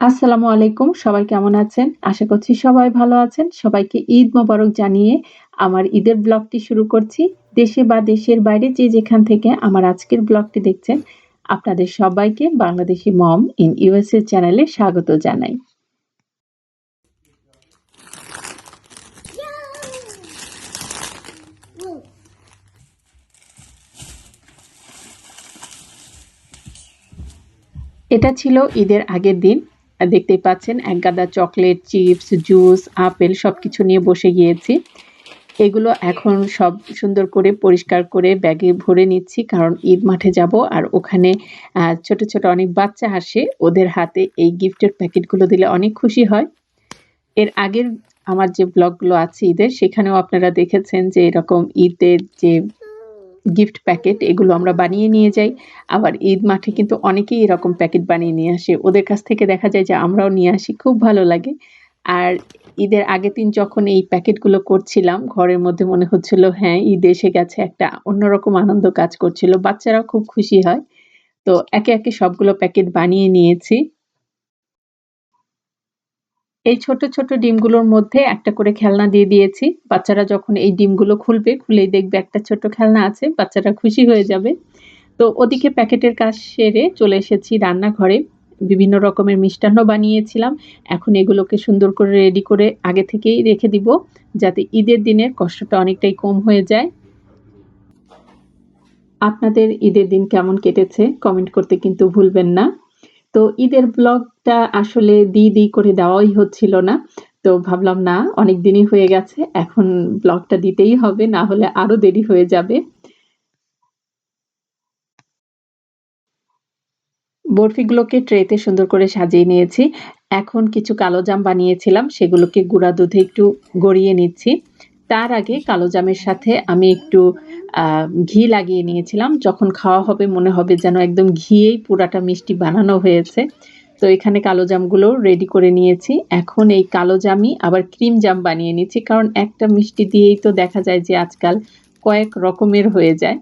আসসালামু আলাইকুম। সবাই কেমন আছেন? আশা করছি সবাই ভালো আছেন। সবাইকে ঈদ মোবারক জানিয়ে আমার ঈদের ব্লগটি শুরু করছি। দেশে বা দেশের বাইরে যে যেখান থেকে আমার আজকের ব্লগটি দেখছেন, আপনাদের সবাইকে বাংলাদেশি মম ইন ইউএসএ চ্যানেলে স্বাগত জানাই। এটা ছিল ঈদের আগের দিন। দেখতেই পাচ্ছেন একগাদা চকলেট, চিপস, জুস, আপেল সবকিছু নিয়ে বসে গিয়েছি। এগুলো এখন সব সুন্দর করে পরিষ্কার করে ব্যাগে ভরে নিচ্ছি। কারণ ঈদ মাঠে যাব আর ওখানে ছোট, ছোট অনেক বাচ্চা আসে। ওদের হাতে এই গিফটের প্যাকেটগুলো দিলে অনেক খুশি হয়। এর আগের আমার যে ব্লগগুলো আছে ঈদের সেখানেও আপনারা দেখেছেন যে এরকম ঈদের যে গিফট প্যাকেট এগুলো আমরা বানিয়ে নিয়ে যাই। আবার ঈদ মাঠে কিন্তু অনেকেই এরকম প্যাকেট বানিয়ে নিয়ে আসে। ওদের কাছ থেকে দেখা যায় যে আমরাও নিয়ে আসি। খুব ভালো লাগে। আর ঈদের আগের দিন যখন এই প্যাকেটগুলো করছিলাম, ঘরের মধ্যে মনে হচ্ছিল হ্যাঁ, ঈদ এসে গেছে। একটা অন্যরকম আনন্দ কাজ করছিল। বাচ্চারাও খুব খুশি হয়। তো একে, একে সবগুলো প্যাকেট বানিয়ে নিয়েছি। এই ছোট, ছোট ডিমগুলোর মধ্যে একটা করে খেলনা দিয়ে দিয়েছি। বাচ্চারা যখন এই ডিমগুলো খুলবে, খুলেই দেখবে একটা ছোট্ট খেলনা আছে। বাচ্চারা খুশি হয়ে যাবে। তো ওদিকে প্যাকেটের কাজ সেরে চলে এসেছি রান্নাঘরে। বিভিন্ন রকমের মিষ্টান্ন বানিয়েছিলাম। এখন এগুলোকে সুন্দর করে রেডি করে আগে থেকেই রেখে দিব, যাতে ঈদের দিনের কষ্টটা অনেকটাই কম হয়ে যায়। আপনাদের ঈদের দিন কেমন কেটেছে? কমেন্ট করতে কিন্তু ভুলবেন না। তো ঈদের ব্লগটা আসলে দিই করে দেওয়াই হচ্ছিল না। তো ভাবলাম না, অনেক দিনই হয়ে গেছে। এখন ব্লগটা দিতেই হবে, না হলে আরো দেরি হয়ে যাবে। বরফিগুলোকে ট্রেতে সুন্দর করে সাজিয়ে নিয়েছি। এখন কিছু কালোজাম বানিয়েছিলাম, সেগুলোকে গুঁড়া দুধে একটু গড়িয়ে নিচ্ছি। তার আগে কালোজামের সাথে আমি একটু আ ঘি লাগিয়ে নিয়েছিলাম। যখন খাওয়া হবে মনে হবে যেন একদম ঘিয়েই পুরাটা মিষ্টি বানানো হয়েছে। তো এখানে কালোজামগুলো রেডি করে নিয়েছি। এখন এই কালোজামই আবার ক্রিম জাম বানিয়ে নিচ্ছি। কারণ একটা মিষ্টি দিয়েই তো দেখা যায় যে আজকাল কয়েক রকমের হয়ে যায়।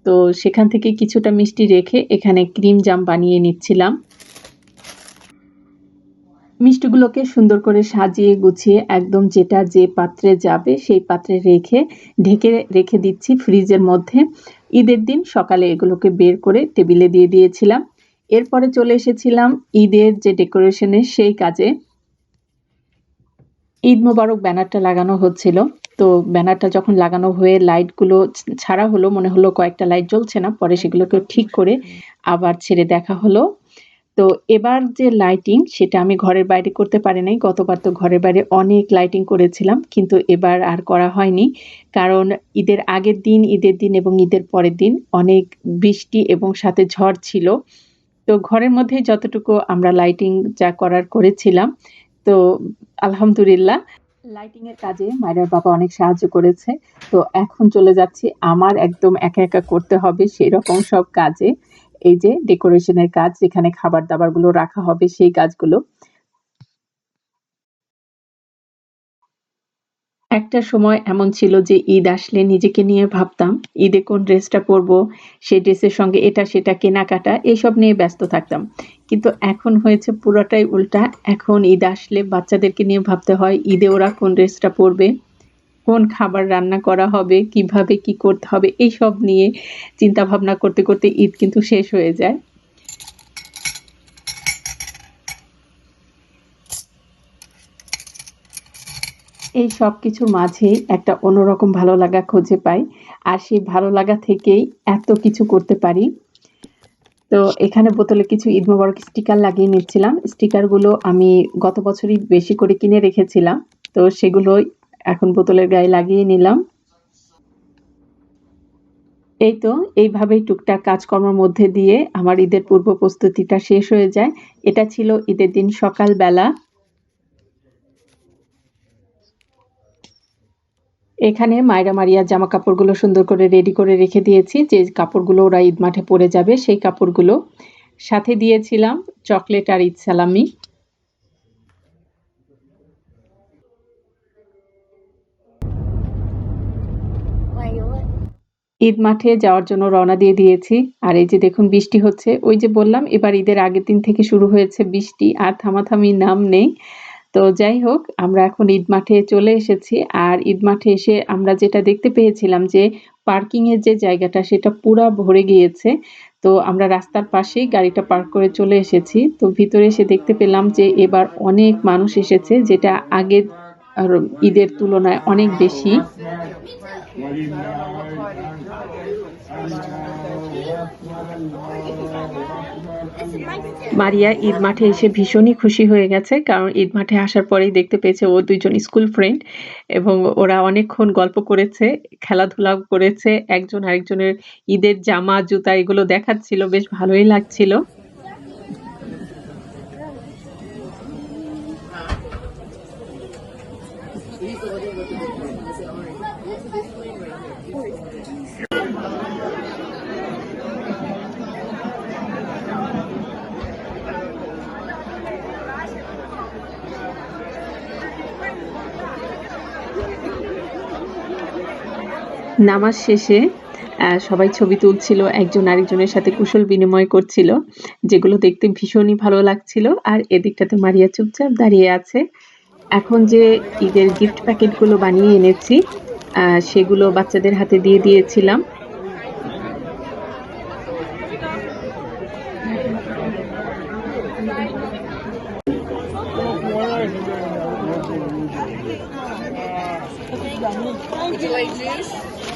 তো সেখান থেকে কিছুটা মিষ্টি রেখে এখানে ক্রিম জাম বানিয়ে নিচ্ছিলাম। মিষ্টিগুলোকে সুন্দর করে সাজিয়ে গুছিয়ে একদম যেটা যে পাত্রে যাবে সেই পাত্রে রেখে ঢেকে রেখে দিচ্ছি ফ্রিজের মধ্যে। ঈদের দিন সকালে এগুলোকে বের করে টেবিলে দিয়ে দিয়েছিলাম। এরপরে চলে এসেছিলাম ঈদের যে ডেকোরেশনের সেই কাজে। ঈদ মোবারক ব্যানারটা লাগানো হচ্ছিল। তো ব্যানারটা যখন লাগানো হয়ে লাইটগুলো ছাড়া হলো, মনে হলো কয়েকটা লাইট জ্বলছে না। পরে সেগুলোকে ঠিক করে আবার ছেড়ে দেখা হলো। তো এবার যে লাইটিং সেটা আমি ঘরের বাইরে করতে পারি নাই। গতবার তো ঘরের বাইরে অনেক লাইটিং করেছিলাম। কিন্তু এবার আর করা হয়নি। কারণ ঈদের আগের দিন, ঈদের দিন এবং ঈদের পরের দিন অনেক বৃষ্টি এবং সাথে ঝড় ছিল। তো ঘরের মধ্যেই যতটুকু আমরা লাইটিং যা করার করেছিলাম। তো আলহামদুলিল্লাহ লাইটিং এর কাজে মায়েরার বাবা অনেক সাহায্য করেছে। তো এখন চলে যাচ্ছি আমার একদম একা, একা করতে হবে সেরকম সব কাজে। এই যে ডেকোরেশন এর কাজ, যেখানে খাবার-দাবারগুলো রাখা হবে সেই কাজগুলো। একটা সময় এমন ছিল যে ঈদ আসলে নিজেকে নিয়ে ভাবতাম, ঈদে কোন ড্রেসটা পরবো, সেই ড্রেসের সঙ্গে এটা সেটা কেনাকাটা এসব নিয়ে ব্যস্ত থাকতাম। কিন্তু এখন হয়েছে পুরাটাই উল্টা। এখন ঈদ আসলে বাচ্চাদেরকে নিয়ে ভাবতে হয় ঈদে ওরা কোন ড্রেসটা পরবে, কোন খাবার রান্না করা হবে, কিভাবে কি করতে হবে এইসব নিয়ে চিন্তা ভাবনা করতে, করতে ঈদ কিন্তু শেষ হয়ে যায়। এই সবকিছুর মাঝেই একটা অন্যরকম ভালো লাগা খুঁজে পাই। আর সেই ভালো লাগা থেকেই এত কিছু করতে পারি। তো এখানে বোতলে কিছু ঈদ মোবারক স্টিকার লাগিয়ে নিচ্ছিলাম। স্টিকারগুলো আমি গত বছরই বেশি করে কিনে রেখেছিলাম। তো সেগুলোই এখন বোতলের গায়ে লাগিয়ে নিলাম। এই তো এইভাবেই টুকটাক কাজকর্মের মধ্যে দিয়ে আমার ঈদের পূর্ব প্রস্তুতিটা শেষ হয়ে যায়। এটা ছিল ঈদের দিন সকালবেলা। এখানে মায়রা মারিয়ার জামাকাপড়গুলো সুন্দর করে রেডি করে রেখে দিয়েছি। যে কাপড়গুলো ওরা ঈদ মাঠে পরে যাবে সেই কাপড়গুলো। সাথে দিয়েছিলাম চকলেট আর ঈদ সালামি। ঈদ মাঠে যাওয়ার জন্য রওনা দিয়ে দিয়েছি। আর এই যে দেখুন বৃষ্টি হচ্ছে। ওই যে বললাম এবার ঈদের আগের দিন থেকে শুরু হয়েছে বৃষ্টি আর থামাথামির নাম নেই। তো যাই হোক আমরা এখন ঈদ মাঠে চলে এসেছি। আর ঈদ মাঠে এসে আমরা যেটা দেখতে পেয়েছিলাম যে পার্কিং এর যে জায়গাটা সেটা পুরা ভরে গিয়েছে। তো আমরা রাস্তার পাশেই গাড়িটা পার্ক করে চলে এসেছি। তো ভিতরে এসে দেখতে পেলাম যে এবার অনেক মানুষ এসেছে যেটা আগের আর ঈদের তুলনায় অনেক বেশি। মারিয়া ঈদ মাঠে এসে ভীষণই খুশি হয়ে গেছে। কারণ ঈদ মাঠে আসার পরেই দেখতে পেয়েছে ও ২ জন স্কুল ফ্রেন্ড এবং ওরা অনেকক্ষণ গল্প করেছে, খেলাধুলাও করেছে। একজন আরেকজনের ঈদের জামা, জুতা এগুলো দেখাচ্ছিল। বেশ ভালোই লাগছিল। নামাজ শেষে সবাই ছবি তুলছিল। একজন আরেকজনের সাথে কুশল বিনিময় করছিল। যেগুলো দেখতে ভীষণই ভালো লাগছিল। আর এদিকটাতে মারিয়া চুপচাপ দাঁড়িয়ে আছে। এখন যে ঈদের গিফট প্যাকেট গুলো বানিয়ে এনেছি, সেগুলো বাচ্চাদের হাতে দিয়ে দিয়েছিলাম। Would you like juice?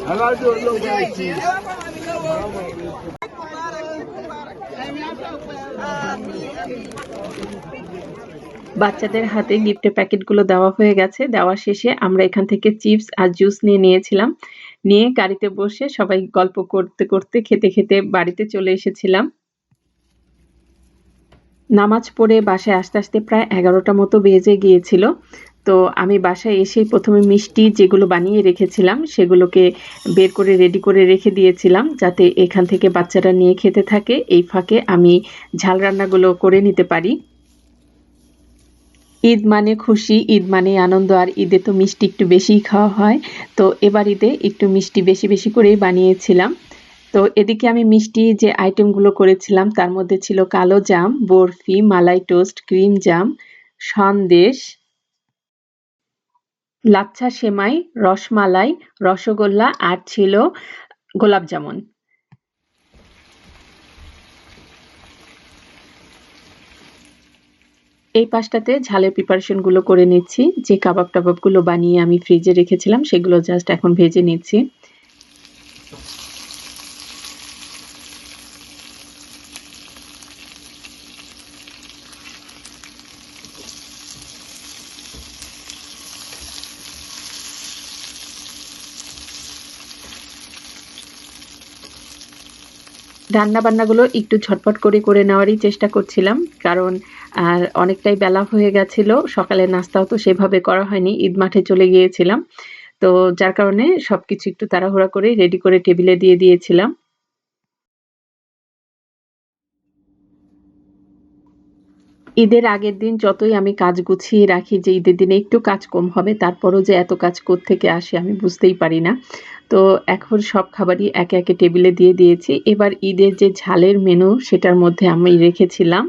I like to do a little bit of cheese. বাচ্চাদের হাতে গিফটের প্যাকেটগুলো দেওয়া হয়ে গেছে। দেওয়া শেষে আমরা এখান থেকে চিপস আর জুস নিয়ে নিয়েছিলাম। নিয়ে গাড়িতে বসে সবাই গল্প করতে, করতে খেতে, খেতে বাড়িতে চলে এসেছিলাম। নামাজ পড়ে বাসায় আসতে, আসতে প্রায় ১১টা মতো বেজে গিয়েছিল। তো আমি বাসায় এসেই ১ম এ মিষ্টি যেগুলো বানিয়ে রেখেছিলাম সেগুলোকে বের করে রেডি করে রেখে দিয়েছিলাম যাতে এখান থেকে বাচ্চারা নিয়ে খেতে থাকে। এই ফাঁকে আমি ঝাল রান্নাগুলো করে নিতে পারি। ঈদ মানে খুশি, ঈদ মানেই আনন্দ আর ঈদে তো মিষ্টি একটু বেশিই খাওয়া হয়। তো এবার ঈদে একটু মিষ্টি বেশি, বেশি করেই বানিয়েছিলাম। তো এদিকে আমি মিষ্টি যে আইটেমগুলো করেছিলাম তার মধ্যে ছিল কালো জাম, বরফি, মালাই টোস্ট, ক্রিম জাম, সন্দেশ, লাচ্ছা সেমাই, রসমালাই, রসগোল্লা আর ছিল গোলাপ জামুন। এই পাশটাতে ঝালের প্রিপারেশন গুলো করে নিচ্ছি। যে কাবাব-টাবাব গুলো বানিয়ে আমি ফ্রিজে রেখেছিলাম সেগুলো জাস্ট এখন ভেজে নিচ্ছি। রান্না-বান্নাগুলো একটু ঝটপট করে, করে নেওয়ারই চেষ্টা করছিলাম। কারণ অনেকটাই বেলা হয়ে গেছিল। সকালের নাস্তাও তো সেভাবে করা হয়নি। ঈদ মাঠে চলে গিয়েছিলাম। তো যার কারণে সবকিছু একটু তাড়াহুড়া করে রেডি করে টেবিলে দিয়ে দিয়েছিলাম। ঈদের আগের দিন যতই আমি কাজ গুছিয়ে রাখি যে ঈদের দিনে একটু কাজ কম হবে, তারপরও যে এত কাজ কোত্থেকে আসে আমি বুঝতেই পারি না। তো এখন সব খাবারই একে, একে টেবিলে দিয়ে দিয়েছি। এবার ঈদের যে ঝালের মেনু সেটার মধ্যে আমি রেখেছিলাম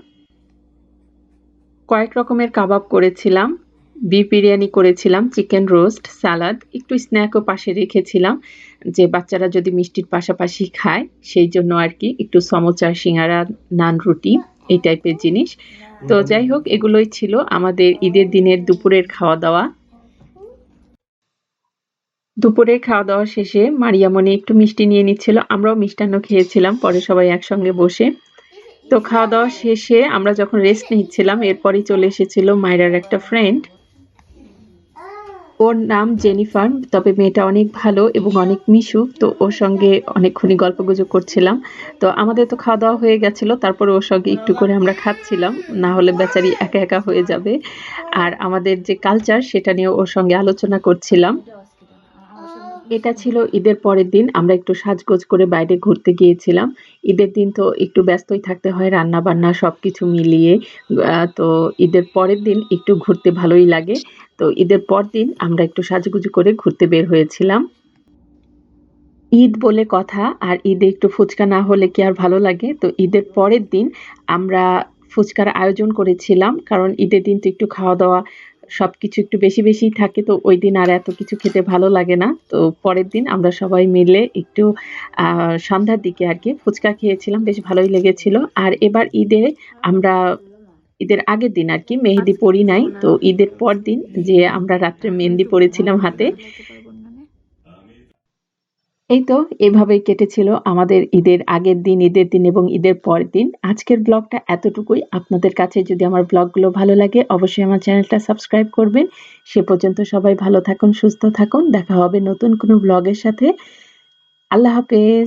কয়েক রকমের কাবাব করেছিলাম, বিফ বিরিয়ানি করেছিলাম, চিকেন রোস্ট, সালাদ, একটু স্ন্যাকও পাশে রেখেছিলাম যে বাচ্চারা যদি মিষ্টির পাশাপাশি খায় সেইজন্য আরকি একটু সমোচা, সিঙ্গারা, নান রুটি এই টাইপের জিনিস। তো যাই হোক এগুলোই ছিল আমাদের ঈদের দিনের দুপুরের খাওয়া-দাওয়া। দুপুরের খাওয়া-দাওয়া শেষে মারিয়ামণি একটু মিষ্টি নিয়ে নিচ্ছিল। আমরাও মিষ্টান্ন খেয়েছিলাম পরে সবাই একসঙ্গে বসে। তো খাওয়া-দাওয়া শেষে আমরা যখন রেস্ট নিচ্ছিলাম এরপরই চলে এসেছিল মায়রার একটা ফ্রেন্ড। ওর নাম জেনিফার। তবে মেয়েটা অনেক ভালো এবং অনেক মিশুক। তো ওর সঙ্গে অনেকক্ষণই গল্পগুজব করছিলাম। তো আমাদের তো খাওয়া-দাওয়া হয়ে গেছিল। তারপরে ওর সঙ্গে একটু করে আমরা খাচ্ছিলাম। না হলে বেচারি একা, একা হয়ে যাবে। আর আমাদের যে কালচার সেটা নিয়ে ওর সঙ্গে আলোচনা করছিলাম। এটা ছিল ঈদের পরের দিন। আমরা একটু সাজগোজ করে বাইরে ঘুরতে গিয়েছিলাম। ঈদের দিন তো একটু ব্যস্তই থাকতে হয় রান্না-বান্না সবকিছু মিলিয়ে। তো ঈদের পরের দিন একটু ঘুরতে ভালোই লাগে। তো ঈদের পরদিন আমরা একটু সাজুগুজু করে ঘুরতে বের হয়েছিলাম। ঈদ বলে কথা আর ঈদে একটু ফুচকা না হলে কি আর ভালো লাগে? তো ঈদের পরের দিন আমরা ফুচকার আয়োজন করেছিলাম। কারণ ঈদের দিন তো একটু খাওয়া-দাওয়া সবকিছু একটু বেশি, বেশিই থাকে। তো ঐদিন আর এত কিছু খেতে ভালো লাগে না। তো পরের দিন আমরা সবাই মিলে একটু আ সন্ধ্যার দিকে আরকি ফুচকা খেয়েছিলাম। বেশ ভালোই লেগেছিল। আর এবার ঈদে আমরা ঈদের আগের দিন আরকি মেহেদি আজকে পড়ি নাই। খাবো না। তো ঈদের পরদিন যে আমরা রাত্রে মেহেন্দি পড়েছিলাম হাতে। লাইতে পারবো না নে। এই তো এভাবেই কেটেছিল আমাদের ঈদের আগের দিন, ঈদের দিন এবং ঈদের পরের দিন। আজকের ব্লগটা এতটুকুই। আপনাদের কাছে যদি আমার ব্লগগুলো ভালো লাগে অবশ্যই আমার চ্যানেলটা সাবস্ক্রাইব করবেন। সে পর্যন্ত সবাই ভালো থাকুন, সুস্থ থাকুন। দেখা হবে নতুন কোনো ব্লগের সাথে। আল্লাহ হাফেজ।